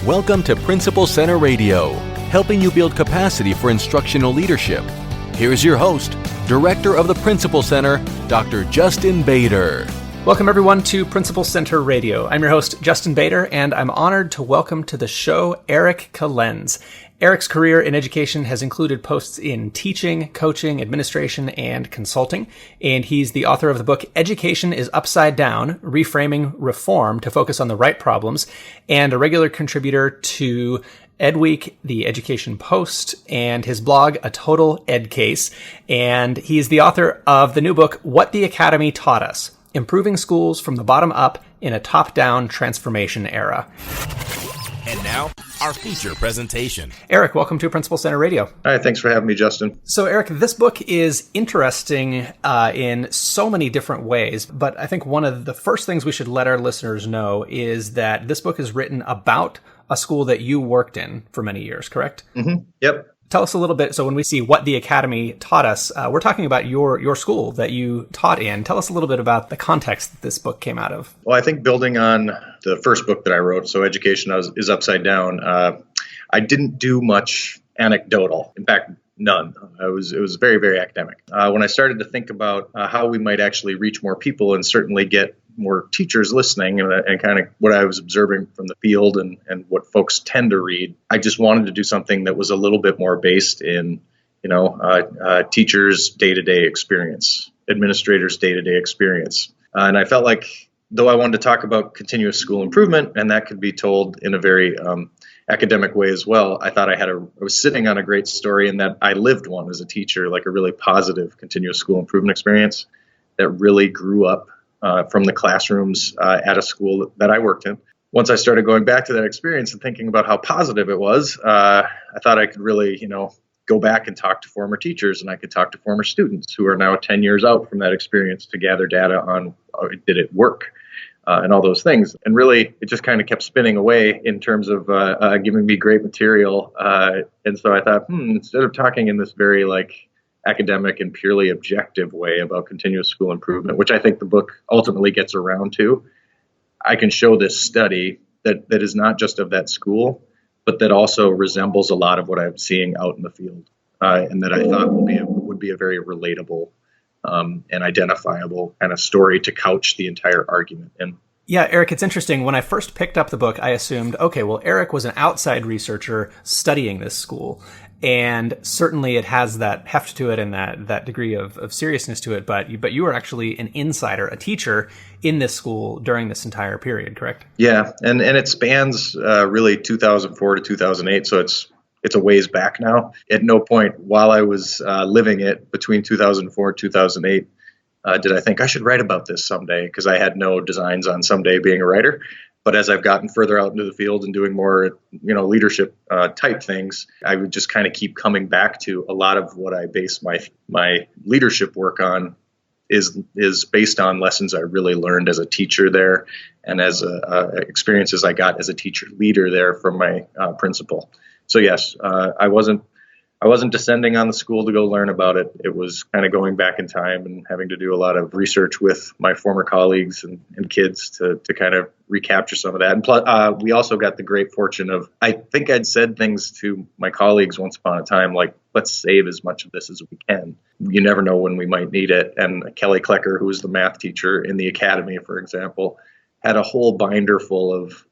Welcome to Principal Center Radio, helping you build capacity for instructional leadership. Here's your host, Director of the Principal Center, Dr. Justin Bader. Welcome everyone to Principal Center Radio. I'm your host, Justin Bader, and I'm honored to welcome to the show Eric Kalenze. Eric's career in education has included posts in teaching, coaching, administration, and consulting, and he's the author of the book Education is Upside Down, Reframing Reform to Focus on the Right Problems, and a regular contributor to EdWeek, the Education Post, and his blog, A Total Ed Case. And he's the author of the new book, What the Academy Taught Us, Improving Schools from the Bottom Up in a Top-Down Transformation Era. And now, our feature presentation. Eric, welcome to Principal Center Radio. Hi, thanks for having me, Justin. So, Eric, this book is interesting in so many different ways, but I think one of the first things we should let our listeners know is that this book is written about a school that you worked in for many years, correct? Mm-hmm. Yep. Tell us a little bit. So when we see What the Academy Taught Us, we're talking about your school that you taught in. Tell us a little bit about the context that this book came out of. Well, I think building on the first book that I wrote, so Education is Upside Down, I didn't do much anecdotal. In fact, none. It was very, very academic. When I started to think about how we might actually reach more people and certainly get more teachers listening and kind of what I was observing from the field and what folks tend to read, I just wanted to do something that was a little bit more based in, teachers' day-to-day experience, administrators' day-to-day experience. And I felt like, though I wanted to talk about continuous school improvement, and that could be told in a very academic way as well, I thought I was sitting on a great story in that I lived one as a teacher, like a really positive continuous school improvement experience that really grew up from the classrooms at a school that I worked in. Once I started going back to that experience and thinking about how positive it was, I thought I could really, go back and talk to former teachers, and I could talk to former students who are now 10 years out from that experience to gather data on did it work and all those things. And really, it just kind of kept spinning away in terms of giving me great material. And so I thought, instead of talking in this very academic and purely objective way about continuous school improvement, which I think the book ultimately gets around to, I can show this study that is not just of that school, but that also resembles a lot of what I'm seeing out in the field, and that I thought would be a very relatable and identifiable kind of story to couch the entire argument in. Yeah, Eric, it's interesting. When I first picked up the book, I assumed, okay, well, Eric was an outside researcher studying this school. And certainly it has that heft to it and that degree of seriousness to it. But you were actually an insider, a teacher in this school during this entire period, correct? Yeah, and it spans really 2004 to 2008. So it's a ways back now. At no point while I was living it between 2004 and 2008 did I think I should write about this someday, because I had no designs on someday being a writer. But as I've gotten further out into the field and doing more, leadership type things, I would just kind of keep coming back to a lot of what I base my leadership work on is based on lessons I really learned as a teacher there, and as experiences I got as a teacher leader there from my principal. So yes, I wasn't descending on the school to go learn about it. It was kind of going back in time and having to do a lot of research with my former colleagues and kids to kind of recapture some of that. And plus, we also got the great fortune of, I think I'd said things to my colleagues once upon a time, like, let's save as much of this as we can. You never know when we might need it. And Kelly Klecker, who was the math teacher in the academy, for example, had a whole binder full of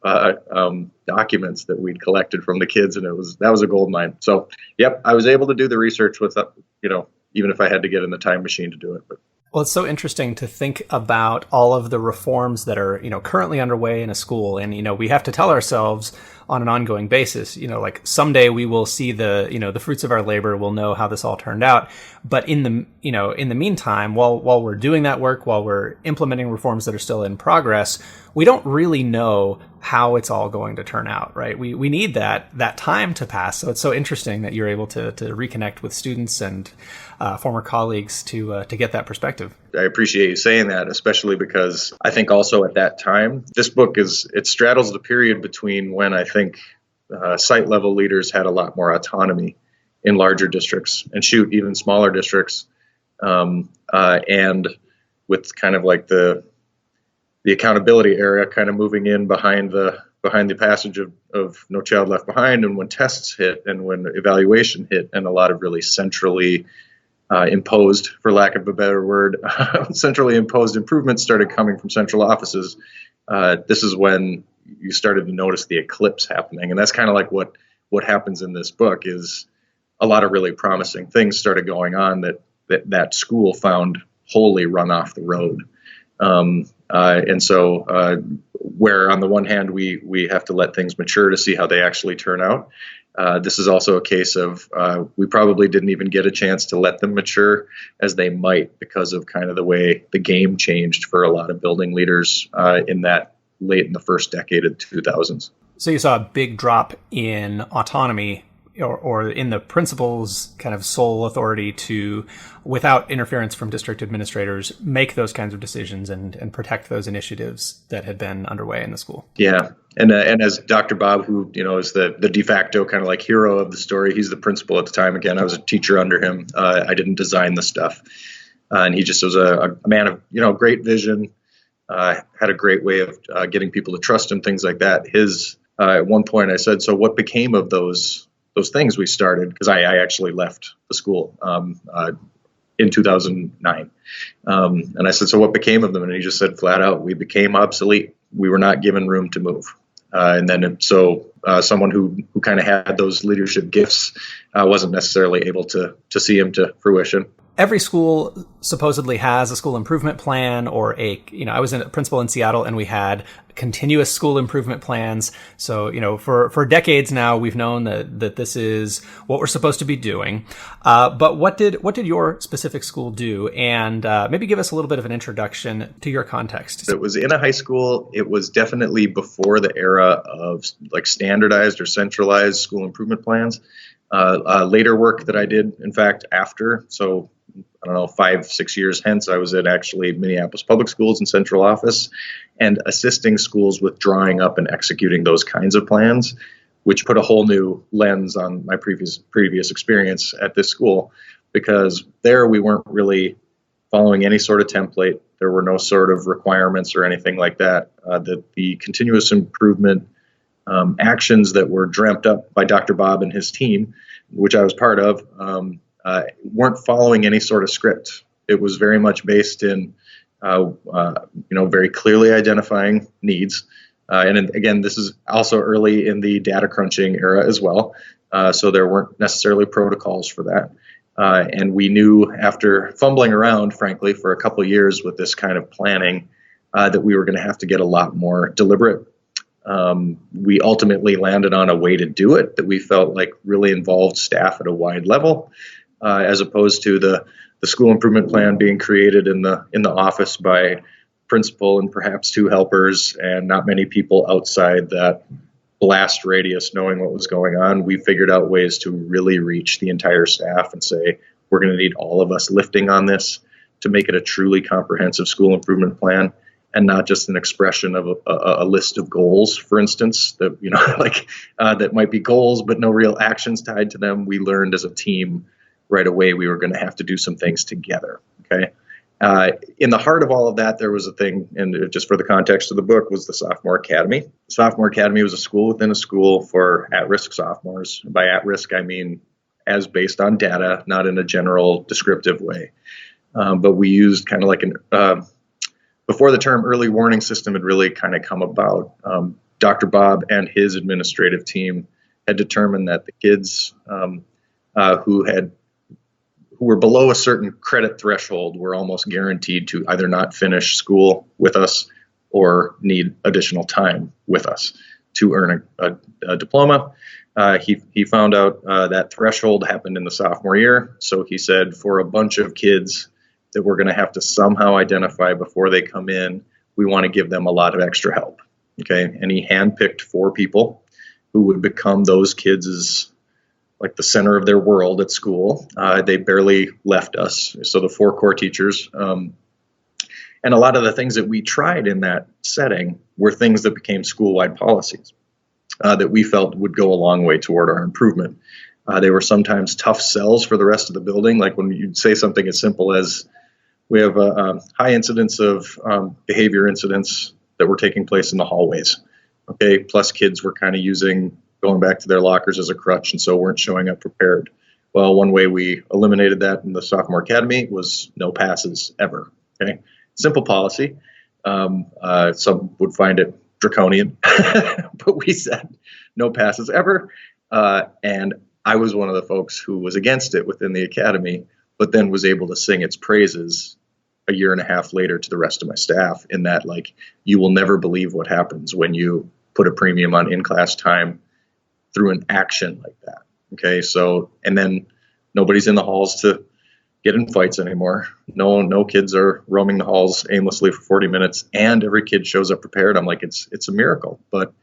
documents that we'd collected from the kids, and that was a gold mine. So, yep, I was able to do the research with, even if I had to get in the time machine to do it. But well, it's so interesting to think about all of the reforms that are, currently underway in a school. And, we have to tell ourselves on an ongoing basis, someday we will see the fruits of our labor. We'll know how this all turned out. But in the meantime, while we're doing that work, while we're implementing reforms that are still in progress, we don't really know how it's all going to turn out, right? We need that time to pass. So it's so interesting that you're able to reconnect with students and former colleagues to get that perspective. I appreciate you saying that, especially because I think also at that time, this book it straddles the period between when I think site level leaders had a lot more autonomy in larger districts and even smaller districts, and with kind of like the accountability era kind of moving in behind the behind the passage of No Child Left Behind, and when tests hit and when evaluation hit, and a lot of really centrally imposed, for lack of a better word, centrally imposed improvements started coming from central offices. This is when you started to notice the eclipse happening. And that's kind of like what happens in this book is a lot of really promising things started going on that school found wholly run off the road. And so where on the one hand, we have to let things mature to see how they actually turn out. This is also a case of we probably didn't even get a chance to let them mature as they might because of kind of the way the game changed for a lot of building leaders in that late in the first decade of the 2000s. So you saw a big drop in autonomy or in the principal's kind of sole authority to, without interference from district administrators, make those kinds of decisions and protect those initiatives that had been underway in the school. Yeah. And as Dr. Bob, who, is the de facto kind of like hero of the story, he's the principal at the time. Again, I was a teacher under him. I didn't design the stuff. And he just was a man of, great vision, had a great way of getting people to trust him, things like that. At one point I said, so what became of those things we started? Because I actually left the school in 2009. And I said, so what became of them? And he just said flat out, we became obsolete. We were not given room to move. And then someone who kind of had those leadership gifts wasn't necessarily able to see them to fruition. Every school supposedly has a school improvement plan or I was a principal in Seattle and we had continuous school improvement plans. So, for decades now, we've known that this is what we're supposed to be doing. But what did your specific school do? And maybe give us a little bit of an introduction to your context. It was in a high school. It was definitely before the era of like standardized or centralized school improvement plans. Later work that I did, in fact, after. So, I don't know, 5-6 years hence, I was at actually Minneapolis Public Schools in central office and assisting schools with drawing up and executing those kinds of plans, which put a whole new lens on my previous experience at this school, because there we weren't really following any sort of template. There were no sort of requirements or anything like that. The continuous improvement actions that were dreamt up by Dr. Bob and his team, which I was part of, weren't following any sort of script. It was very much based in, very clearly identifying needs. And again, this is also early in the data crunching era as well. So there weren't necessarily protocols for that. And we knew after fumbling around, frankly, for a couple of years with this kind of planning, that we were going to have to get a lot more deliberate. We ultimately landed on a way to do it that we felt like really involved staff at a wide level. As opposed to the school improvement plan being created in the office by principal and perhaps 2 helpers and not many people outside that blast radius knowing what was going on. We figured out ways to really reach the entire staff and say, we're going to need all of us lifting on this to make it a truly comprehensive school improvement plan and not just an expression of a list of goals, for instance, that, that might be goals, but no real actions tied to them. We learned as a team right away we were going to have to do some things together. Okay. In the heart of all of that, there was a thing, and just for the context of the book, was the Sophomore Academy. Sophomore Academy was a school within a school for at-risk sophomores. By at-risk, I mean as based on data, not in a general descriptive way. But we used kind of like before the term early warning system had really kind of come about, Dr. Bob and his administrative team had determined that the kids who were below a certain credit threshold were almost guaranteed to either not finish school with us or need additional time with us to earn a diploma. He found out that threshold happened in the sophomore year. So he said, for a bunch of kids that we're going to have to somehow identify before they come in, we want to give them a lot of extra help. Okay. And he handpicked 4 people who would become those kids' like the center of their world at school. They barely left us. So the 4 core teachers, and a lot of the things that we tried in that setting were things that became school-wide policies that we felt would go a long way toward our improvement. They were sometimes tough sells for the rest of the building. Like when you'd say something as simple as, we have a high incidence of behavior incidents that were taking place in the hallways. Okay, plus kids were kind of going back to their lockers as a crutch, and so weren't showing up prepared. Well, one way we eliminated that in the sophomore academy was no passes ever. Okay, simple policy. Some would find it draconian, but we said no passes ever. And I was one of the folks who was against it within the academy, but then was able to sing its praises a year and a half later to the rest of my staff, in that, like, you will never believe what happens when you put a premium on in-class time through an action like that. Okay, so, and then nobody's in the halls to get in fights anymore. No kids are roaming the halls aimlessly for 40 minutes, and every kid shows up prepared. I'm like, it's a miracle. But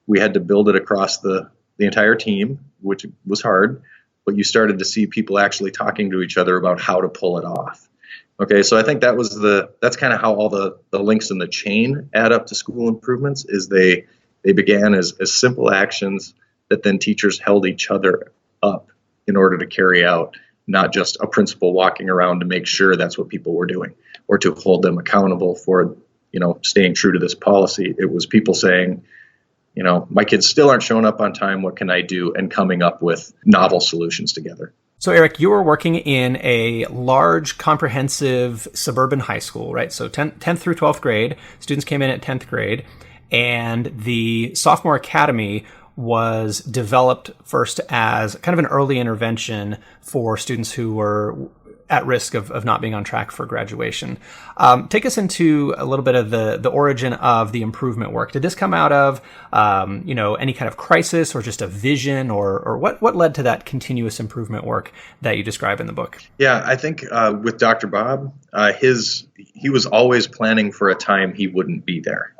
we had to build it across the entire team, which was hard, but you started to see people actually talking to each other about how to pull it off. Okay, so I think that's kind of how all the links in the chain add up to school improvements. Is they began as simple actions that then teachers held each other up in order to carry out, not just a principal walking around to make sure that's what people were doing or to hold them accountable for, staying true to this policy. It was people saying, my kids still aren't showing up on time. What can I do? And coming up with novel solutions together. So, Eric, you were working in a large, comprehensive suburban high school, right? So 10th through 12th grade, students came in at 10th grade, and the sophomore academy was developed first as kind of an early intervention for students who were at risk of not being on track for graduation. Take us into a little bit of the origin of the improvement work. Did this come out of, any kind of crisis, or just a vision, or what led to that continuous improvement work that you describe in the book? Yeah, I think with Dr. Bob, he was always planning for a time he wouldn't be there.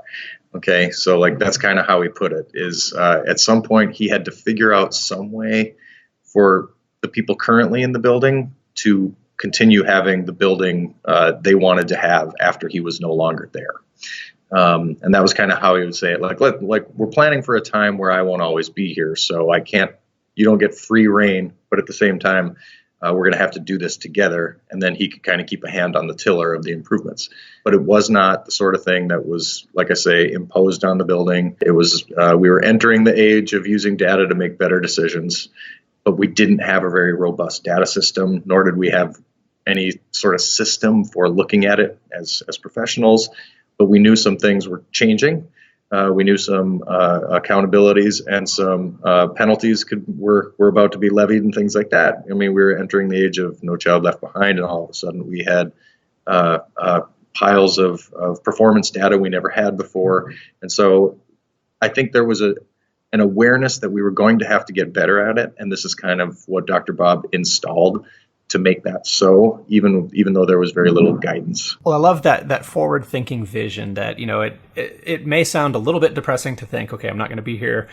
Okay, so like that's kind of how he put it, is at some point he had to figure out some way for the people currently in the building to continue having the building they wanted to have after he was no longer there. And that was kind of how he would say it, like we're planning for a time where I won't always be here, so you don't get free reign, but at the same time, we're going to have to do this together. And then he could kind of keep a hand on the tiller of the improvements. But it was not the sort of thing that was, like I say, imposed on the building. It was, we were entering the age of using data to make better decisions, but we didn't have a very robust data system, nor did we have any sort of system for looking at it as professionals. But we knew some things were changing. We knew some accountabilities and some penalties were about to be levied and things like that. I mean, we were entering the age of No Child Left Behind, and all of a sudden we had piles of performance data we never had before. And so I think there was an awareness that we were going to have to get better at it. And this is kind of what Dr. Bob installed to make that so, even though there was very little guidance. Well, I love that forward-thinking vision that, it may sound a little bit depressing to think, okay, I'm not going to be here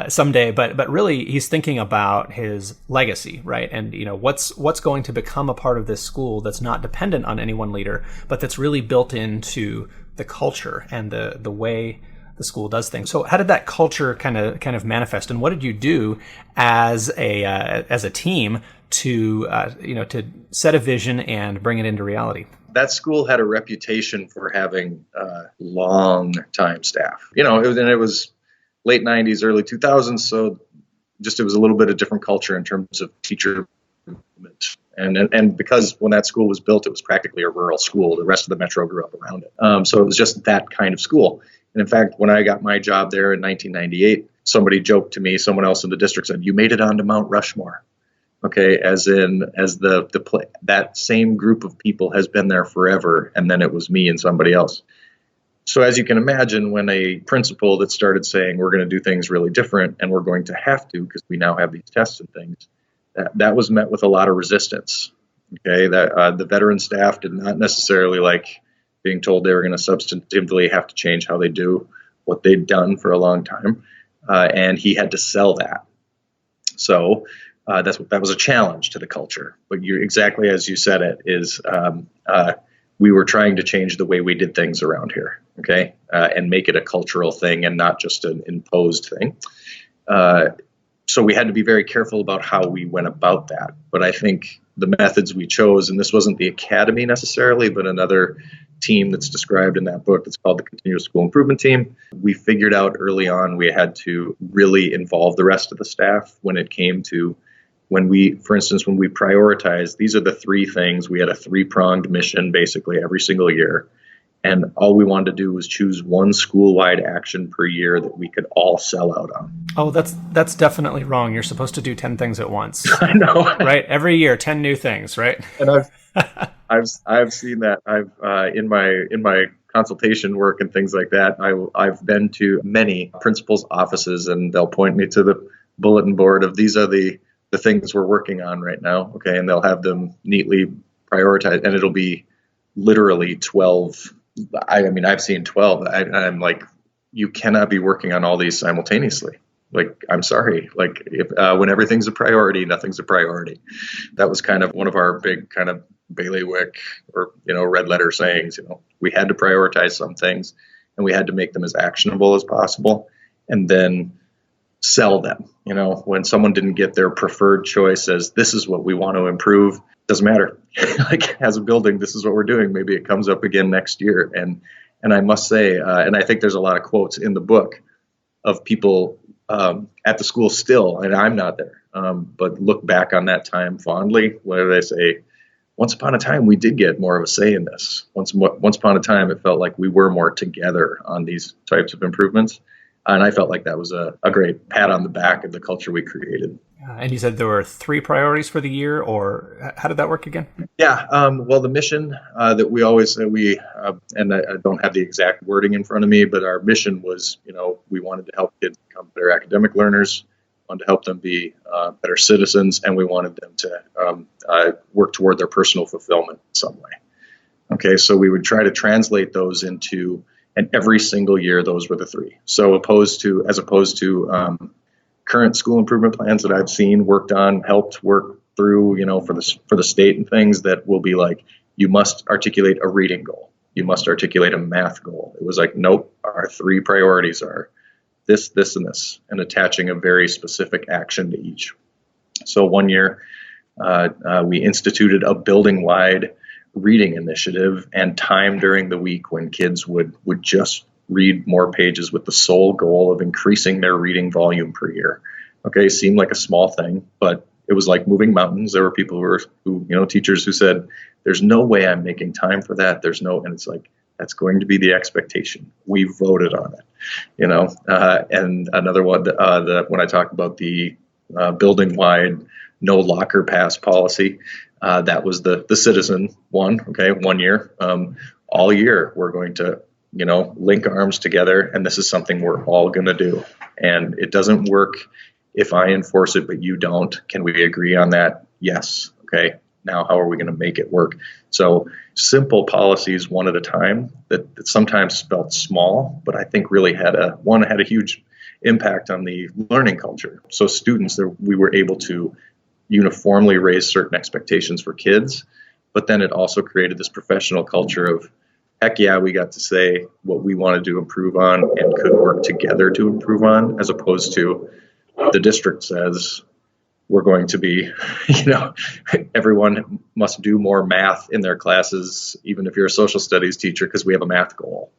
someday, but really he's thinking about his legacy, right? And, what's going to become a part of this school that's not dependent on any one leader, but that's really built into the culture and the way the school does things. So how did that culture kind of manifest, and what did you do as a team to set a vision and bring it into reality? That school had a reputation for having long time staff. It was late 90s, early 2000s, so just it was a little bit of different culture in terms of teacher movement. And because when that school was built, it was practically a rural school. The rest of the metro grew up around it. So it was just that kind of school. And in fact, when I got my job there in 1998, somebody joked to me, someone else in the district said, "You made it onto Mount Rushmore." Okay, as that same group of people has been there forever, and then it was me and somebody else. So as you can imagine, when a principal that started saying we're going to do things really different, and we're going to have to because we now have these tests and things, that was met with a lot of resistance. Okay, that the veteran staff did not necessarily like being told they were going to substantively have to change how they do what they'd done for a long time, and he had to sell that. So that was a challenge to the culture. But you're exactly as you said it is. We were trying to change the way we did things around here, okay, and make it a cultural thing and not just an imposed thing. So we had to be very careful about how we went about that. But I think the methods we chose, and this wasn't the academy necessarily, but another team that's described in that book that's called the Continuous School Improvement Team. We figured out early on we had to really involve the rest of the staff when it came to for instance, when we prioritized, these are the three things. We had a three-pronged mission basically every single year. And all we wanted to do was choose one school-wide action per year that we could all sell out on. Oh, that's definitely wrong. You're supposed to do 10 things at once. I know. Right? Every year, 10 new things, right? And I've seen that. In my consultation work and things like that, I've been to many principals' offices, and they'll point me to the bulletin board of these are the things we're working on right now. Okay. And they'll have them neatly prioritized, and it'll be literally 12. I mean, I've seen 12. I'm like, you cannot be working on all these simultaneously. Like, I'm sorry. Like, if when everything's a priority, nothing's a priority. That was kind of one of our big kind of bailiwick or, red letter sayings. We had to prioritize some things, and we had to make them as actionable as possible, and then sell them. When someone didn't get their preferred choice as this is what we want to improve, doesn't matter. Like, as a building, this is what we're doing. Maybe it comes up again next year. And I must say, and I think there's a lot of quotes in the book of people at the school still, and I'm not there, but look back on that time fondly, where they say, once upon a time, we did get more of a say in this. Once upon a time, it felt like we were more together on these types of improvements. And I felt like that was a great pat on the back of the culture we created. And you said there were 3 priorities for the year, or how did that work again? Yeah. Well, the mission that we always say and I don't have the exact wording in front of me, but our mission was, we wanted to help kids become better academic learners, wanted to help them be better citizens, and we wanted them to work toward their personal fulfillment in some way. Okay. So we would try to translate those into, and every single year, those were the 3. So as opposed to current school improvement plans that I've seen, worked on, helped work through, for the state and things that will be like, you must articulate a reading goal. You must articulate a math goal. It was like, nope, our 3 priorities are this, this, and this, and attaching a very specific action to each. So one year, we instituted a building-wide reading initiative and time during the week when kids would just read more pages with the sole goal of increasing their reading volume per year. Okay, seemed like a small thing, but it was like moving mountains. There were people who teachers who said, there's no way I'm making time for that. And it's like, that's going to be the expectation. We voted on it, and another one, when I talk about the building-wide no locker pass policy, that was the citizen one. Okay, 1 year, all year we're going to, link arms together, and this is something we're all going to do. And it doesn't work if I enforce it, but you don't. Can we agree on that? Yes. Okay. Now, how are we going to make it work? So simple policies one at a time that sometimes felt small, but I think really had a huge impact on the learning culture. So students, we were able to uniformly raise certain expectations for kids, but then it also created this professional culture of, heck yeah, we got to say what we wanted to improve on and could work together to improve on, as opposed to the district says we're going to be, everyone must do more math in their classes, even if you're a social studies teacher, because we have a math goal,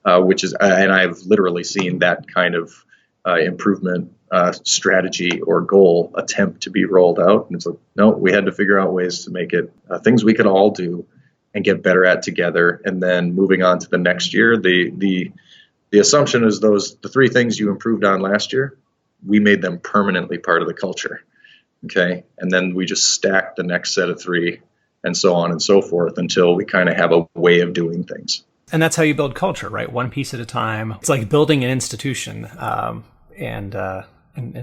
which is, and I've literally seen that kind of improvement strategy or goal attempt to be rolled out. And it's like, no, we had to figure out ways to make it things we could all do and get better at together. And then moving on to the next year, the assumption is the 3 things you improved on last year, we made them permanently part of the culture. Okay. And then we just stacked the next set of 3 and so on and so forth until we kind of have a way of doing things. And that's how you build culture, right? One piece at a time. It's like building an institution. And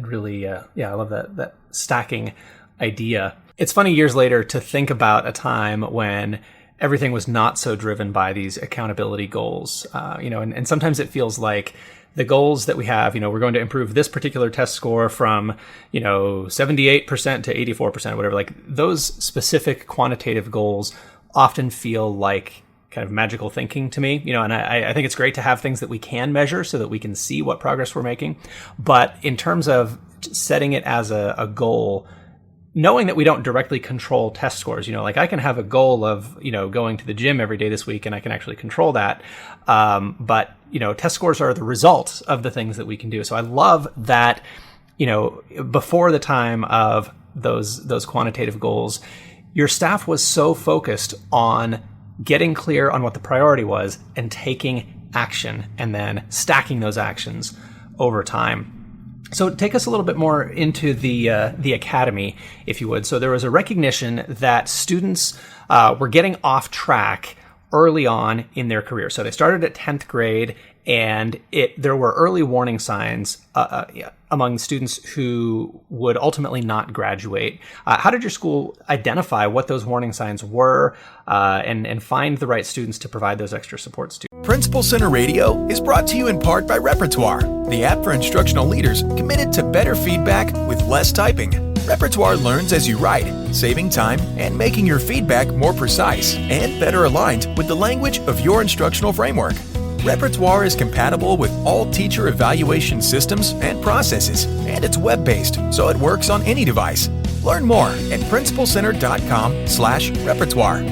really, I love that stacking idea. It's funny years later to think about a time when everything was not so driven by these accountability goals, and sometimes it feels like the goals that we have, we're going to improve this particular test score from, 78% to 84%, whatever, like those specific quantitative goals often feel like kind of magical thinking to me, and I think it's great to have things that we can measure so that we can see what progress we're making. But in terms of setting it as a goal, knowing that we don't directly control test scores, like I can have a goal of, going to the gym every day this week and I can actually control that. But test scores are the result of the things that we can do. So I love that, before the time of those quantitative goals, your staff was so focused on getting clear on what the priority was and taking action and then stacking those actions over time. So take us a little bit more into the academy, if you would. So there was a recognition that students were getting off track early on in their career. So they started at 10th grade, and there were early warning signs among students who would ultimately not graduate. How did your school identify what those warning signs were and find the right students to provide those extra supports to? Principal Center Radio is brought to you in part by Repertoire, the app for instructional leaders committed to better feedback with less typing. Repertoire learns as you write, saving time and making your feedback more precise and better aligned with the language of your instructional framework. Repertoire is compatible with all teacher evaluation systems and processes, and it's web-based, so it works on any device. Learn more at principalcenter.com/repertoire.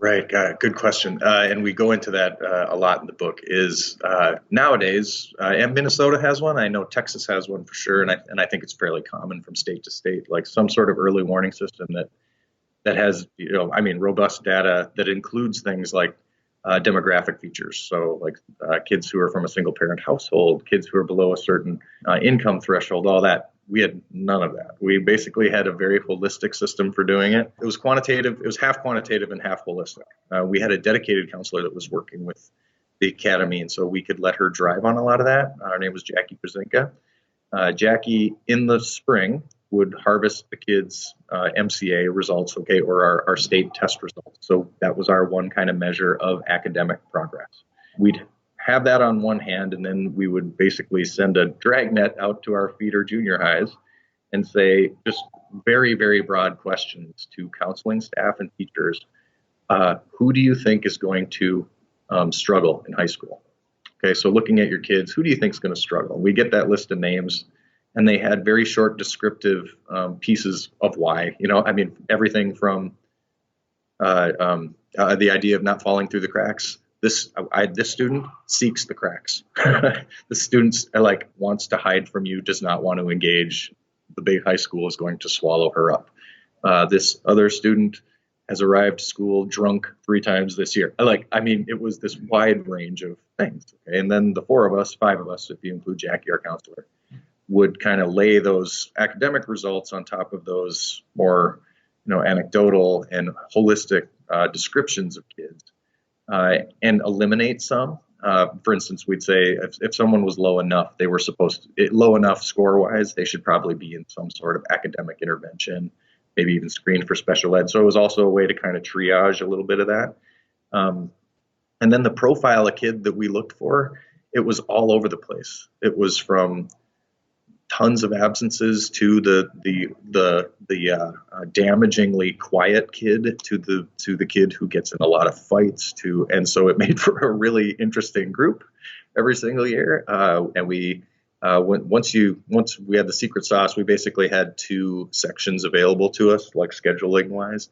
Right. Good question. And we go into that a lot in the book is nowadays, and Minnesota has one. I know Texas has one for sure. And I think it's fairly common from state to state, like some sort of early warning system that has, robust data that includes things like demographic features. So like kids who are from a single parent household, kids who are below a certain income threshold, all that. We had none of that. We basically had a very holistic system for doing it. It was quantitative. It was half quantitative and half holistic. We had a dedicated counselor that was working with the academy, and so we could let her drive on a lot of that. Her name was Jackie Brzezinka. Jackie, in the spring, would harvest the kids' MCA results, or our state test results. So that was our one kind of measure of academic progress. We'd have that on one hand, and then we would basically send a dragnet out to our feeder junior highs and say just very, very broad questions to counseling staff and teachers. Who do you think is going to struggle in high school? Okay, so looking at your kids, who do you think is going to struggle? We get that list of names, and they had very short descriptive pieces of why. Everything from the idea of not falling through the cracks. This student seeks the cracks. The student wants to hide from you, does not want to engage. The big high school is going to swallow her up. This other student has arrived to school drunk 3 times this year. It was this wide range of things. Okay? And then the 5 of us, if you include Jackie, our counselor, would kind of lay those academic results on top of those more, anecdotal and holistic descriptions of kids. And eliminate some. For instance, we'd say if someone was low enough, they were low enough score-wise, they should probably be in some sort of academic intervention, maybe even screened for special ed. So it was also a way to kind of triage a little bit of that. And then the profile of kid that we looked for, it was all over the place. It was from tons of absences to the damagingly quiet kid to the kid who gets in a lot of fights and so it made for a really interesting group every single year. And we once we had the secret sauce, we basically had 2 sections available to us, like scheduling wise,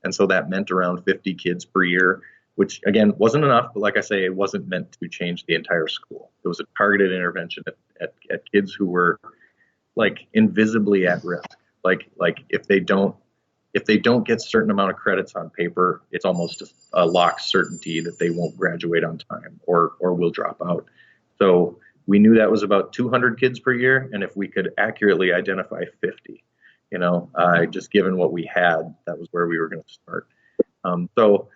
and so that meant around 50 kids per year, which again wasn't enough, but like I say, it wasn't meant to change the entire school. It was a targeted intervention at kids who were invisibly at risk. If they don't get a certain amount of credits on paper, it's almost a locked certainty that they won't graduate on time or will drop out. So we knew that was about 200 kids per year, and if we could accurately identify 50, just given what we had, that was where we were going to start. So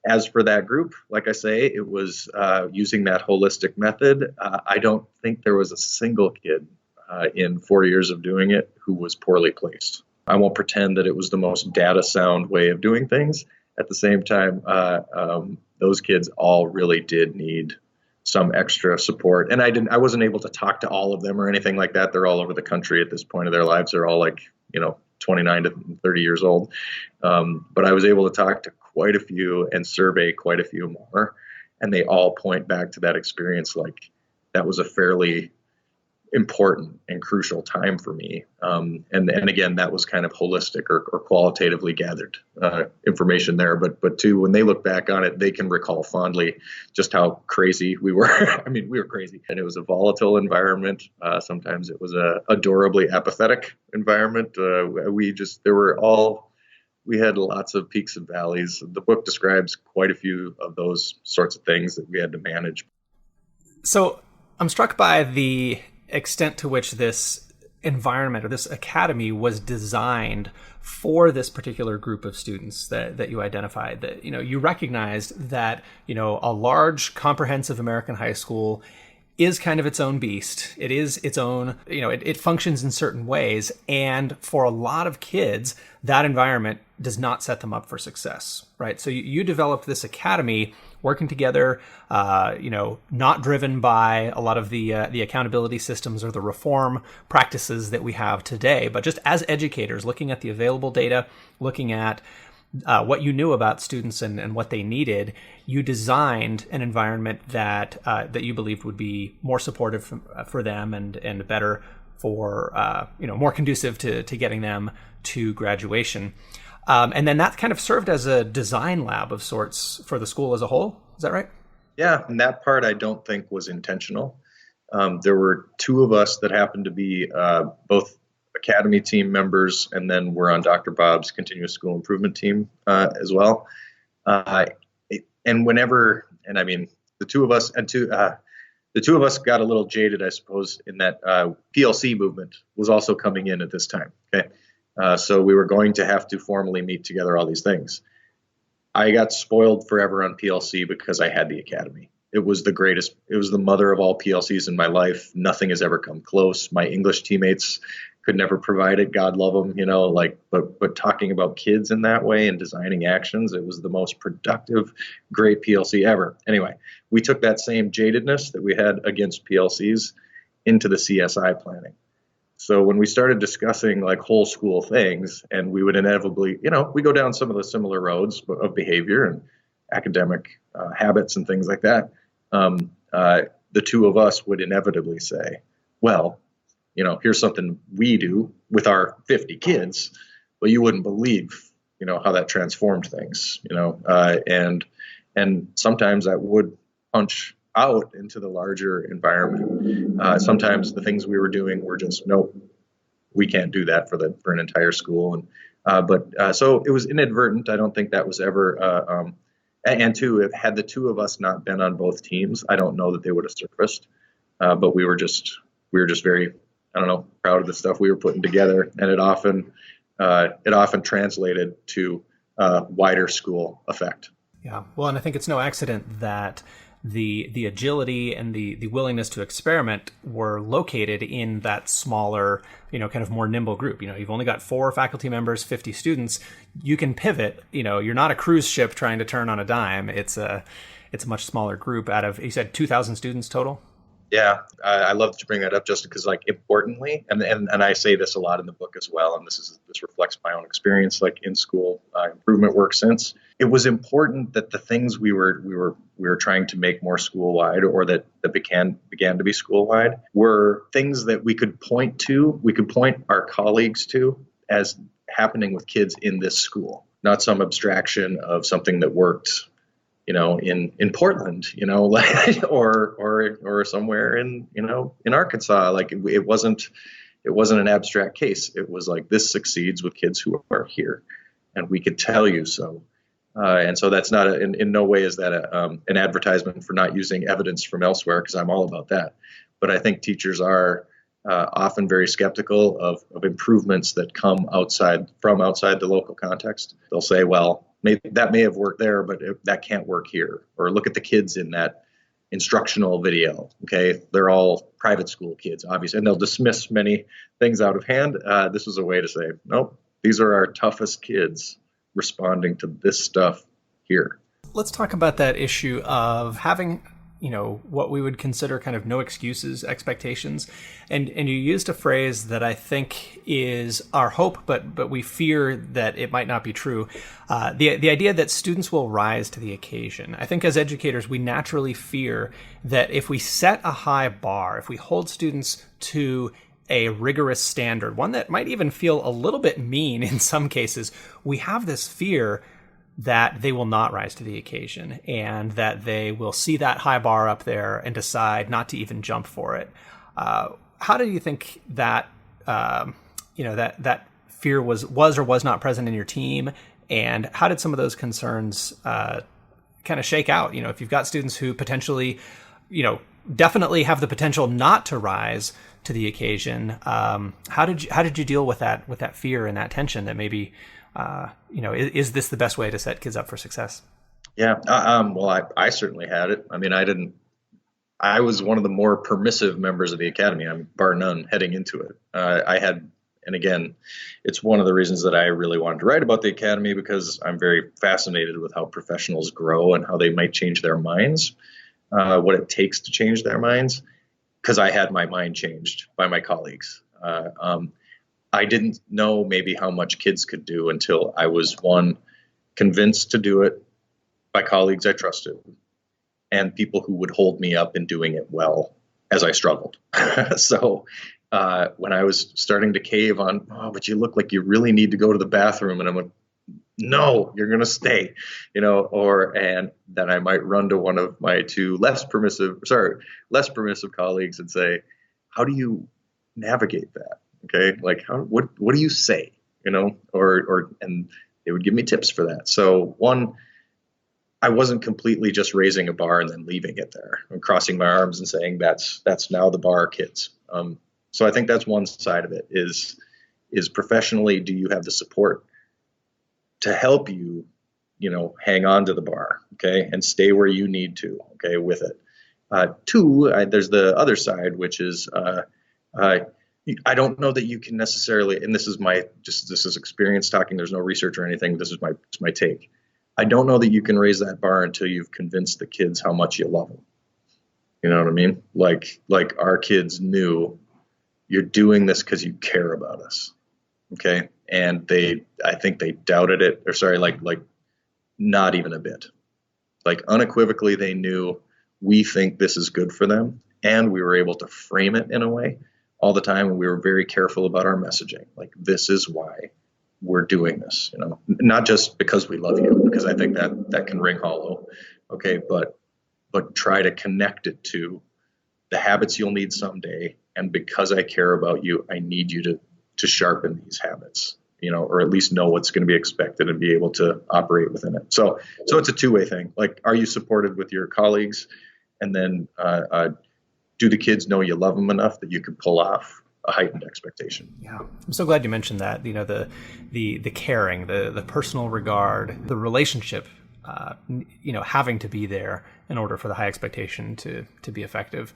as for that group, like I say, it was using that holistic method. I don't think there was a single kid in 4 years of doing it who was poorly placed. I won't pretend that it was the most data sound way of doing things. At the same time, those kids all really did need some extra support. And I wasn't able to talk to all of them or anything like that. They're all over the country at this point of their lives. They're all 29 to 30 years old. But I was able to talk to quite a few and survey quite a few more. And they all point back to that experience. That was a fairly important and crucial time for me. And again, that was kind of holistic or qualitatively gathered information there. But too, when they look back on it, they can recall fondly just how crazy we were. I mean, we were crazy, and it was a volatile environment. Sometimes it was a adorably apathetic environment. We had lots of peaks and valleys. The book describes quite a few of those sorts of things that we had to manage. So I'm struck by the extent to which this environment or this academy was designed for this particular group of students that you identified. That, you recognized that, a large comprehensive American high school is kind of its own beast. It is its own, it functions in certain ways. And for a lot of kids, that environment does not set them up for success, right? So you developed this academy working together, not driven by a lot of the accountability systems or the reform practices that we have today, but just as educators, looking at the available data, looking at what you knew about students and what they needed, you designed an environment that you believed would be more supportive for them and better for, more conducive to getting them to graduation. And then that kind of served as a design lab of sorts for the school as a whole. Is that right? Yeah, and that part I don't think was intentional. There were two of us that happened to be both academy team members, and then we're on Dr. Bob's continuous school improvement team as well. The two of us got a little jaded, I suppose, in that PLC movement was also coming in at this time. Okay, so we were going to have to formally meet together, all these things. I got spoiled forever on PLC because I had the academy. It was the greatest. It was the mother of all PLCs in my life. Nothing has ever come close. My English teammates could never provide it. God love them, but talking about kids in that way and designing actions, it was the most productive, great PLC ever. Anyway, we took that same jadedness that we had against PLCs into the CSI planning. So when we started discussing like whole school things, and we would inevitably, we go down some of the similar roads of behavior and academic habits and things like that, the two of us would inevitably say, well, here's something we do with our 50 kids, but you wouldn't believe, how that transformed things, and sometimes that would punch out into the larger environment. Sometimes the things we were doing were just, nope, we can't do that for an entire school. So it was inadvertent. I don't think that was ever, and two, had the two of us not been on both teams, I don't know that they would have surfaced. But we were just very, proud of the stuff we were putting together, and it often translated to wider school effect. Yeah, well, and I think it's no accident that the agility and the willingness to experiment were located in that smaller, kind of more nimble group. You've only got 4 faculty members, 50 students. You can pivot. You're not a cruise ship trying to turn on a dime. It's a much smaller group out of, you said 2,000 students total? Yeah, I love that you bring that up, Justin, because importantly, and I say this a lot in the book as well, and this reflects my own experience, in school improvement work since. It was important that the things we were trying to make more school wide, or that began to be school wide, were things that we could point our colleagues to as happening with kids in this school, not some abstraction of something that worked in Portland, or somewhere in Arkansas. It wasn't an abstract case. It was like, this succeeds with kids who are here, and we could tell you so. And so that's not in no way is that an advertisement for not using evidence from elsewhere, because I'm all about that. But I think teachers are often very skeptical of improvements that come outside the local context. They'll say, well, that may have worked there, but that can't work here. Or look at the kids in that instructional video. Okay, they're all private school kids, obviously, and they'll dismiss many things out of hand. This was a way to say, nope, these are our toughest kids responding to this stuff here. Let's talk about that issue of having what we would consider kind of no excuses expectations. And you used a phrase that I think is our hope, but we fear that it might not be true. The idea that students will rise to the occasion. I think as educators, we naturally fear that if we set a high bar, if we hold students to a rigorous standard, one that might even feel a little bit mean in some cases, we have this fear that they will not rise to the occasion and that they will see that high bar up there and decide not to even jump for it. How do you think that, that fear was or was not present in your team? And how did some of those concerns kind of shake out? If you've got students who potentially, definitely have the potential not to rise to the occasion, how did you deal with that fear and that tension that maybe, is this the best way to set kids up for success? Yeah. Well, I certainly had it. I mean, I was one of the more permissive members of the academy. I'm bar none heading into it. And again, it's one of the reasons that I really wanted to write about the academy, because I'm very fascinated with how professionals grow and how they might change their minds, what it takes to change their minds, because I had my mind changed by my colleagues. I didn't know maybe how much kids could do until I was, one, convinced to do it by colleagues I trusted and people who would hold me up in doing it well as I struggled. So when I was starting to cave on, but you look like you really need to go to the bathroom, and I'm like, no, you're going to stay, and then I might run to one of my two less permissive colleagues and say, how do you navigate that? Okay. Like what do you say, and they would give me tips for that. So one, I wasn't completely just raising a bar and then leaving it there and crossing my arms and saying, that's now the bar, kids. So I think that's one side of it is professionally, do you have the support to help you, hang on to the bar, okay, and stay where you need to, okay, with it. Two, there's the other side, which is I don't know that you can necessarily, and this is experience talking. There's no research or anything. This is my take. I don't know that you can raise that bar until you've convinced the kids how much you love them. You know what I mean? Like our kids knew you're doing this because you care about us. Okay. And I think they doubted it, like not even a bit. Like unequivocally, they knew we think this is good for them. And we were able to frame it in a way all the time. And we were very careful about our messaging. Like, this is why we're doing this, not just because we love you, because I think that can ring hollow. Okay. But try to connect it to the habits you'll need someday. And because I care about you, I need you to sharpen these habits, or at least know what's going to be expected and be able to operate within it. So it's a two-way thing. Like, are you supported with your colleagues? And then do the kids know you love them enough that you can pull off a heightened expectation? Yeah, I'm so glad you mentioned that. The caring, the personal regard, the relationship, having to be there in order for the high expectation to be effective.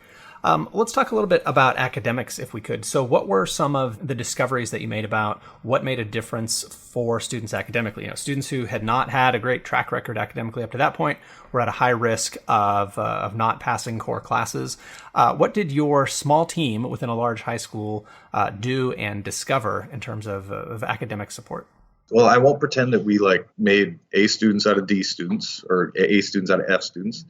Let's talk a little bit about academics, if we could. So what were some of the discoveries that you made about what made a difference for students academically? Students who had not had a great track record academically up to that point were at a high risk of not passing core classes. What did your small team within a large high school do and discover in terms of academic support? Well, I won't pretend that we made A students out of D students or A students out of F students,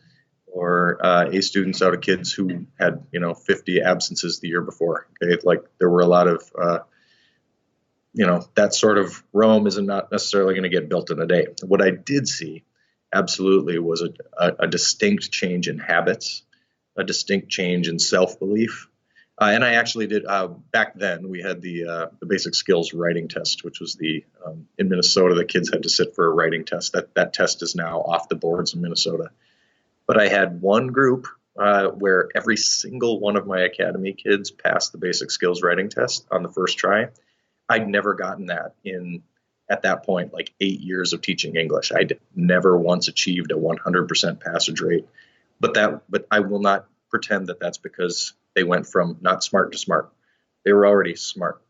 or A students out of kids who had 50 absences the year before. Okay, there were a lot of that sort of Rome is not necessarily going to get built in a day. What I did see absolutely was a distinct change in habits, a distinct change in self-belief. And I actually did, back then, we had the basic skills writing test, which was in Minnesota, the kids had to sit for a writing test. That test is now off the boards in Minnesota. But I had one group where every single one of my academy kids passed the basic skills writing test on the first try. I'd never gotten that at that point, 8 years of teaching English. I'd never once achieved a 100% passage rate. But I will not pretend that that's because they went from not smart to smart. They were already smart.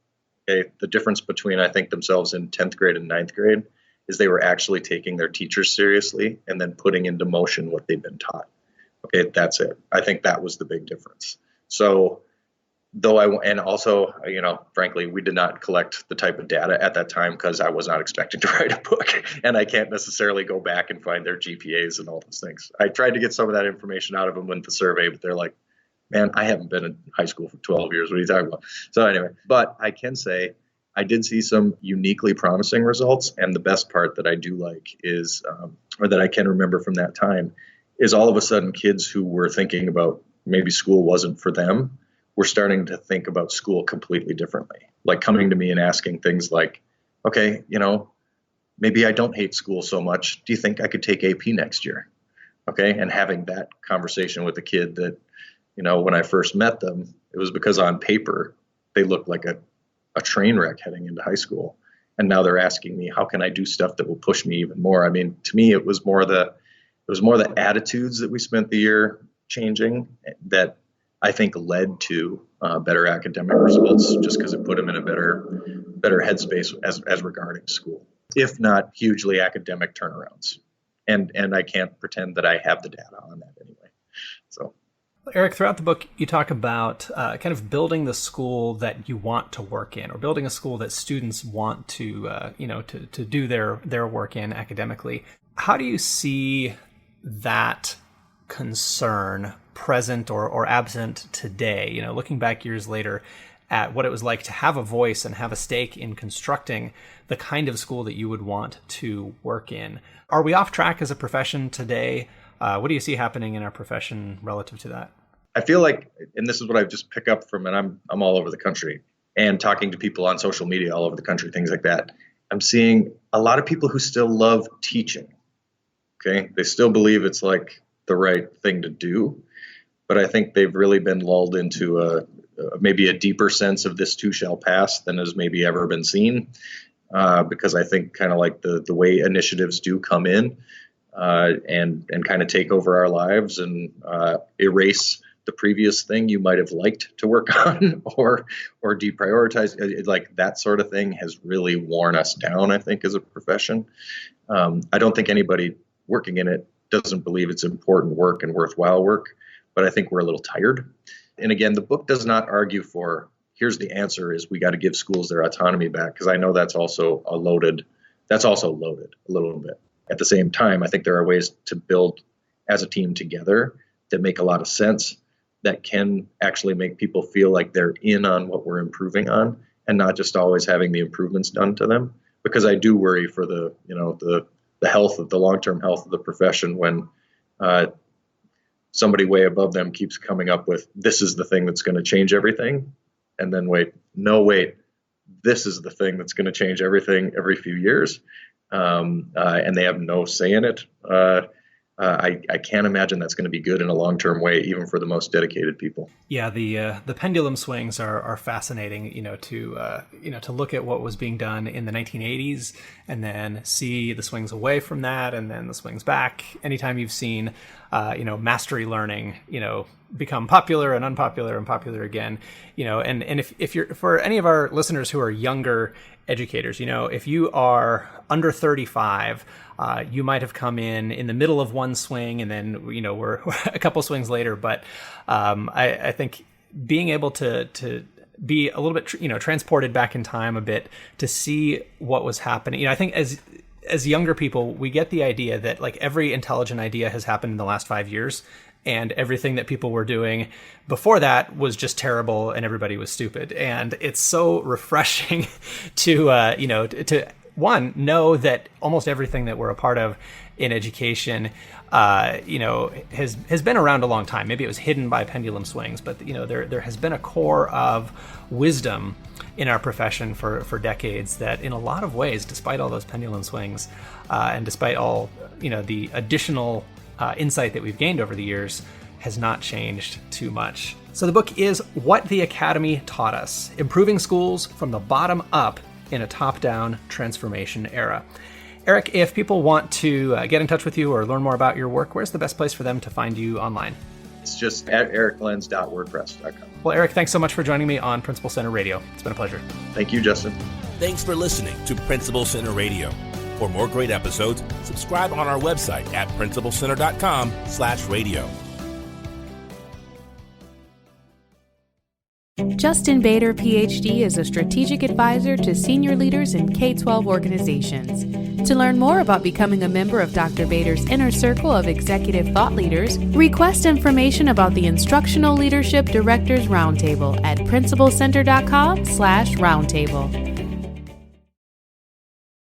Okay? The difference between, I think, themselves in 10th grade and 9th grade is they were actually taking their teachers seriously and then putting into motion what they've been taught. Okay, that's it. I think that was the big difference. So and also, frankly, we did not collect the type of data at that time because I was not expecting to write a book, and I can't necessarily go back and find their GPAs and all those things. I tried to get some of that information out of them with the survey, but they're like, man, I haven't been in high school for 12 years. What are you talking about? So anyway, but I can say I did see some uniquely promising results. And the best part that I do like is, or that I can remember from that time, is all of a sudden kids who were thinking about maybe school wasn't for them were starting to think about school completely differently. Like coming to me and asking things like, okay, maybe I don't hate school so much. Do you think I could take AP next year? Okay. And having that conversation with a kid that, when I first met them, it was because on paper, they looked like a train wreck heading into high school. And now they're asking me, how can I do stuff that will push me even more? I mean, to me, it was more the attitudes that we spent the year changing that I think led to better academic results, just because it put them in a better headspace as regarding school, if not hugely academic turnarounds. And I can't pretend that I have the data on that anyway. So. Eric, throughout the book, you talk about kind of building the school that you want to work in, or building a school that students want to, to do their work in academically. How do you see that concern present or absent today? Looking back years later at what it was like to have a voice and have a stake in constructing the kind of school that you would want to work in. Are we off track as a profession today? What do you see happening in our profession relative to that? I feel like, and this is what I've just picked up from, and I'm all over the country and talking to people on social media all over the country, things like that. I'm seeing a lot of people who still love teaching. Okay. They still believe it's like the right thing to do, but I think they've really been lulled into maybe a deeper sense of this too shall pass than has maybe ever been seen. Because I think kind of like the way initiatives do come in, and kind of take over our lives and erase the previous thing you might have liked to work on or deprioritize, like that sort of thing has really worn us down, I think, as a profession. I don't think anybody working in it doesn't believe it's important work and worthwhile work, but I think we're a little tired. And again, the book does not argue for, here's the answer is we got to give schools their autonomy back, because I know that's also loaded a little bit. At the same time, I think there are ways to build as a team together that make a lot of sense, that can actually make people feel like they're in on what we're improving on, and not just always having the improvements done to them. Because I do worry for the health of the long-term health of the profession when somebody way above them keeps coming up with, this is the thing that's going to change everything. And then wait, this is the thing that's going to change everything every few years. And they have no say in it. I can't imagine that's going to be good in a long-term way, even for the most dedicated people. Yeah, the pendulum swings are fascinating. To look at what was being done in the 1980s and then see the swings away from that and then the swings back. Anytime you've seen, mastery learning, become popular and unpopular and popular again, and if you're, for any of our listeners who are younger educators, if you are under 35, you might have come in the middle of one swing and then, we're a couple swings later. But I think being able to be a little bit, transported back in time a bit to see what was happening. I think as younger people, we get the idea that like every intelligent idea has happened in the last 5 years. And everything that people were doing before that was just terrible and everybody was stupid. And it's so refreshing to know that almost everything that we're a part of in education, has been around a long time. Maybe it was hidden by pendulum swings, but there has been a core of wisdom in our profession for decades that in a lot of ways, despite all those pendulum swings, and despite all, the additional insight that we've gained over the years, has not changed too much. So the book is What the Academy Taught Us: Improving Schools from the Bottom Up in a Top-Down Transformation Era. Eric, if people want to get in touch with you or learn more about your work, where's the best place for them to find you online? It's just at erickalenze.wordpress.com. Well, Eric, thanks so much for joining me on Principal Center Radio. It's been a pleasure. Thank you, Justin. Thanks for listening to Principal Center Radio. For more great episodes, subscribe on our website at principalcenter.com/radio. Justin Bader, PhD, is a strategic advisor to senior leaders in K-12 organizations. To learn more about becoming a member of Dr. Bader's inner circle of executive thought leaders, request information about the Instructional Leadership Directors Roundtable at principalcenter.com/roundtable.